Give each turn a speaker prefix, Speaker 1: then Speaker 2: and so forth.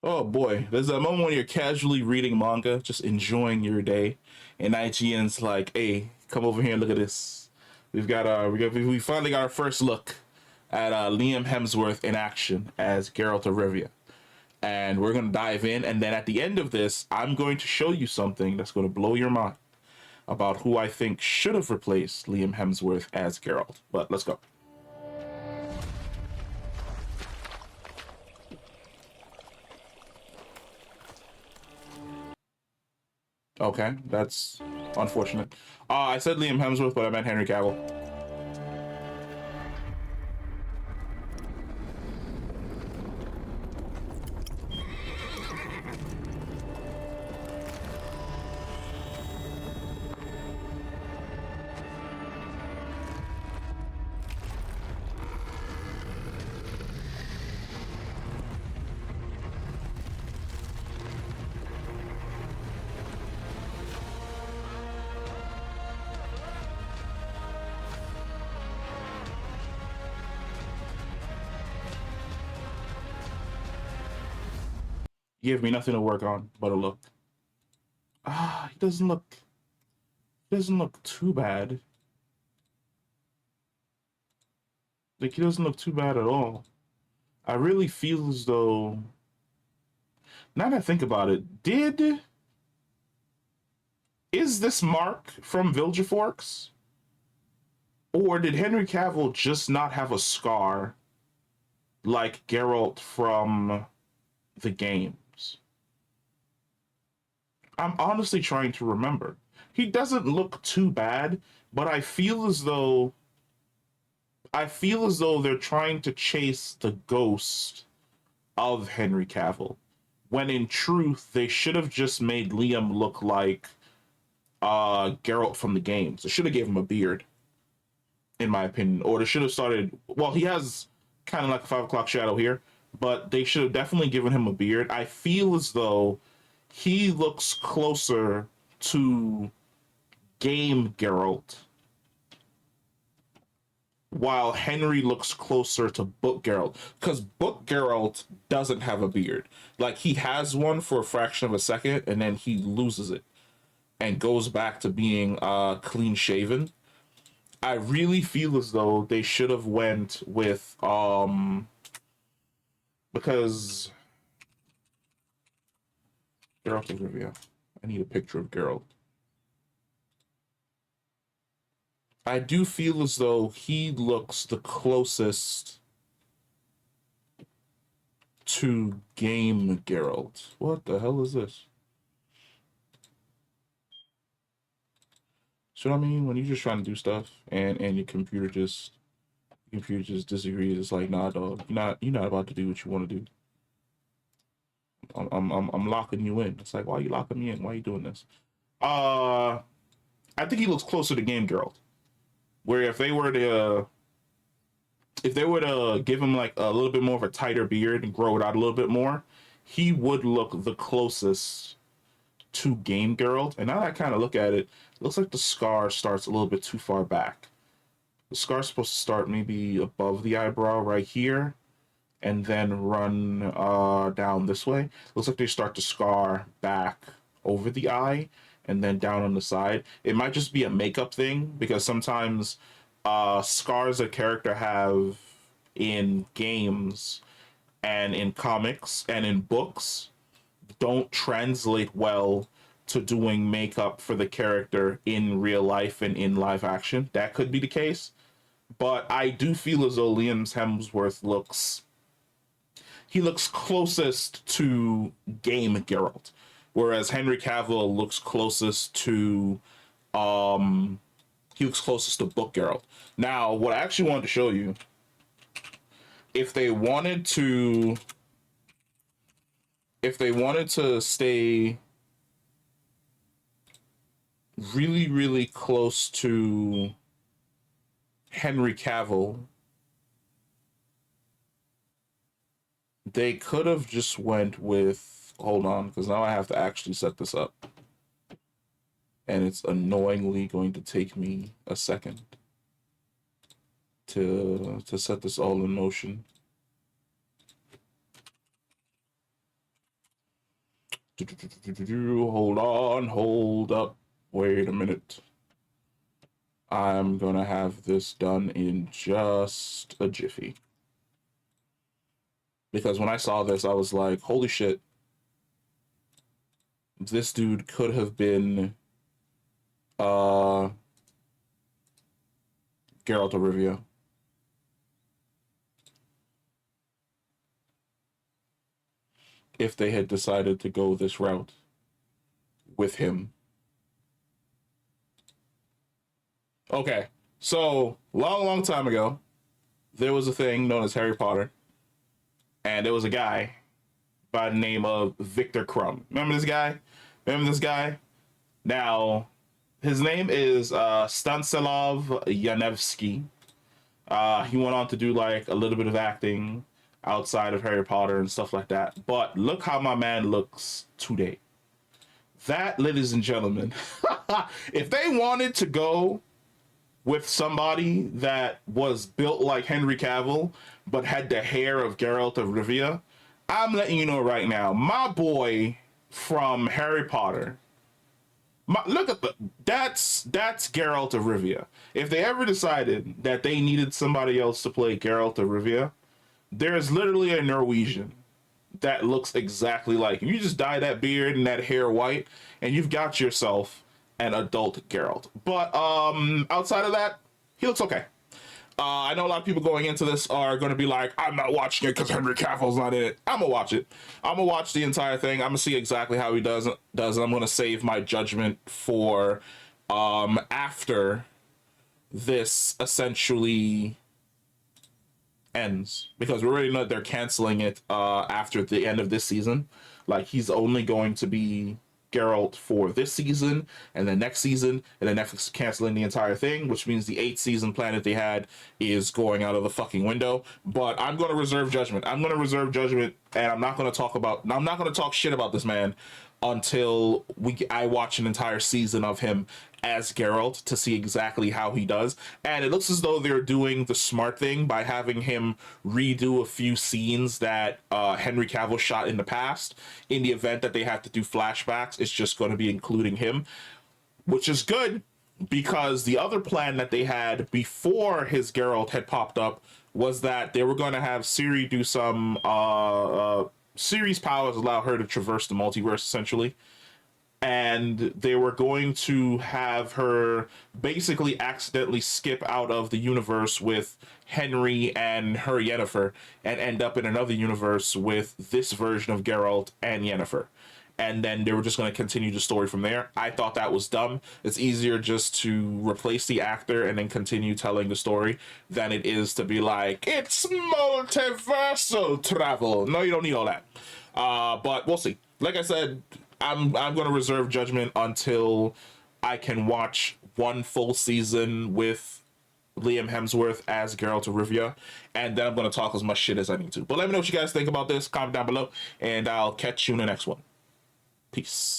Speaker 1: Oh boy, there's a moment when you're casually reading manga, just enjoying your day, and IGN's like, "Hey, come over here and look at this. We finally got our first look at Liam Hemsworth in action as Geralt of Rivia, and we're gonna dive in. And then at the end of this, I'm going to show you something that's going to blow your mind about who I think should have replaced Liam Hemsworth as Geralt. But let's go. Okay, that's unfortunate. I said Liam Hemsworth, but I meant Henry Cavill. You give me nothing to work on but a look. He doesn't look too bad. Like he doesn't look too bad at all. I really feel as though now that I think about it, did is this Mark from Vilgeforks? Or did Henry Cavill just not have a scar like Geralt from the games? I'm honestly trying to remember. He doesn't look too bad, but I feel as though they're trying to chase the ghost of Henry Cavill. When in truth, they should have just made Liam look like Geralt from the games. They should have gave him a beard, in my opinion. Or they should have started. Well, he has kind of like a 5 o'clock shadow here, but they should have definitely given him a beard. I feel as though he looks closer to game Geralt, while Henry looks closer to Book Geralt. Because Book Geralt doesn't have a beard. Like, he has one for a fraction of a second, and then he loses it and goes back to being clean shaven. I really feel as though they should have went with because Geralt of Rivia. I need a picture of Geralt. I do feel as though he looks the closest to game Geralt. What the hell is this? So I mean, when you're just trying to do stuff and your computer just disagrees, it's like, nah, dog, you're not about to do what you want to do. I'm locking you in. It's like, why are you locking me in? Why are you doing this? Uh, I think he looks closer to Game Geralt. Where if they were to give him like a little bit more of a tighter beard and grow it out a little bit more, he would look the closest to Game Geralt. And now that I kind of look at it, it looks like the scar starts a little bit too far back. The scar's supposed to start maybe above the eyebrow right here and then run down this way. Looks like they start to scar back over the eye and then down on the side. It might just be a makeup thing because sometimes scars a character have in games and in comics and in books don't translate well to doing makeup for the character in real life and in live action. That could be the case. But I do feel as though Liam Hemsworth looks closest to game Geralt, whereas Henry Cavill looks closest to he looks closest to book Geralt. Now, what I actually wanted to show you, if they wanted to stay really really close to Henry Cavill, they could have just went with, hold on, because now I have to actually set this up and it's annoyingly going to take me a second to set this all in motion. Hold on, hold up. Wait a minute. I'm gonna have this done in just a jiffy. Because when I saw this, I was like, holy shit, this dude could have been uh Geralt of Rivia. If they had decided to go this route with him. Okay, so long time ago, there was a thing known as Harry Potter, and there was a guy by the name of Victor Crumb. Remember this guy? Remember this guy? Now, his name is Stanislav Yanevsky. He went on to do like a little bit of acting outside of Harry Potter and stuff like that. But look how my man looks today. That, ladies and gentlemen, if they wanted to go with somebody that was built like Henry Cavill but had the hair of Geralt of Rivia, I'm letting you know right now, my boy from Harry Potter. Look at that's Geralt of Rivia. If they ever decided that they needed somebody else to play Geralt of Rivia, there's literally a Norwegian that looks exactly like him. You just dye that beard and that hair white, and you've got yourself an adult Geralt. But outside of that, he looks okay. I know a lot of people going into this are going to be like, I'm not watching it because Henry Cavill's not in it. I'm going to watch it. I'm going to watch the entire thing. I'm going to see exactly how he does. I'm going to save my judgment for after this essentially ends. Because we already know that they're canceling it after the end of this season. Like, he's only going to be Geralt for this season and then next season, and then Netflix canceling the entire thing, which means the 8th season plan that they had is going out of the fucking window. But I'm going to reserve judgment. I'm going to reserve judgment, and I'm not going to talk shit about this man until I watch an entire season of him as Geralt to see exactly how he does. And it looks as though they're doing the smart thing by having him redo a few scenes that Henry Cavill shot in the past. In the event that they have to do flashbacks, it's just going to be including him, which is good, because the other plan that they had before his Geralt had popped up was that they were going to have Ciri do some Ciri's powers allow her to traverse the multiverse essentially, and they were going to have her basically accidentally skip out of the universe with Henry and her Yennefer and end up in another universe with this version of Geralt and Yennefer. And then they were just going to continue the story from there. I thought that was dumb. It's easier just to replace the actor and then continue telling the story than it is to be like, it's multiversal travel. No, you don't need all that. But we'll see. Like I said, I'm going to reserve judgment until I can watch one full season with Liam Hemsworth as Geralt of Rivia, and then I'm going to talk as much shit as I need to. But let me know what you guys think about this. Comment down below, and I'll catch you in the next one. Peace.